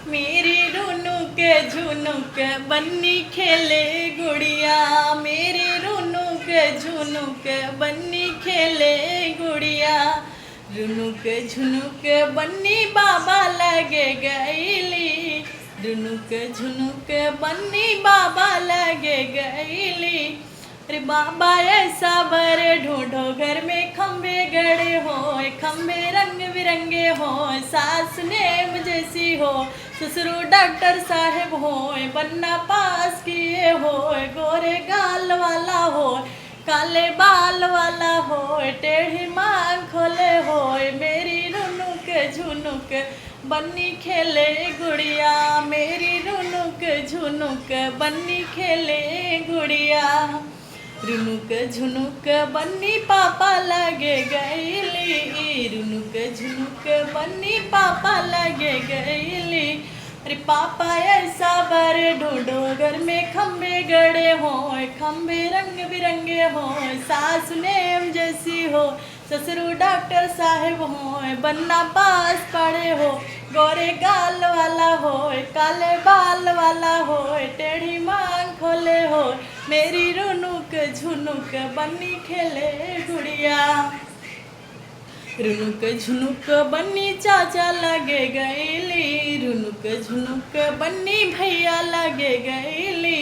मेरी रुनुक झुनुक बन्नी खेले गुड़िया, मेरी रुनुक झुनुक बन्नी खेले गुड़िया। रुनुक झुनुक बन्नी बाबा लगे गईली, रुनुक झुनुक बन्नी बाबा लगे गईली। अरे बाबा ऐसा बर ढूंढो घर में खम्बे गड़े हो, खम्बे रंग बिरंगे हो, सास नेम जैसी हो, ससुर डॉक्टर साहेब हो, बनना पास किए हो, गोरे गाल वाला हो, काले बाल वाला हो, टेढ़ी मांग खोले हो, मेरी रुनुक झुनुक बन्नी खेले गुड़िया, मेरी रुनुक झुनुक बन्नी खेले गुड़िया। रुनुक झुनुक बन्नी पापा लगे गईली, रुनुक झुनुक बन्नी पापा लगे गईली। अरे पापा ऐसा बर ढूंढो घर में खम्बे गड़े हो, खम्बे रंग बिरंगे हो, सास नेम जैसी हो, ससुर डॉक्टर साहेब हो, बनना पास पड़े हो, गोरे गाल वाला हो, काले बाल वाला हो, टेढ़ी मांग खोले हो, मेरी रुनुक झुनुक बन्नी खेले गुड़िया। रुनुक झुनुक बन्नी चाचा लगे गईली, रुनुक झुनुक बन्नी भैया लगे गईली।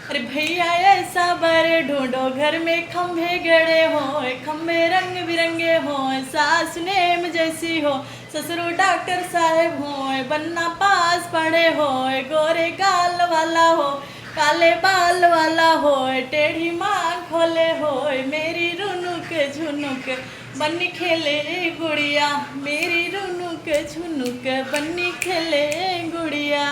अरे भैया ऐसा बर ढूंढो घर में खम्भे गड़े हो, खम्भे रंग बिरंगे हो, सास नेम जैसी हो, ससुर डॉक्टर साहेब हो, बनना पास पड़े हो, गोरे गाल वाला हो, काले बाल वाला हो, टेढ़ी मांग खोले हो, मेरी रुनुक झुनुक बन्नी खेले गुड़िया, मेरी रुनुक झुनुक बन्नी खेले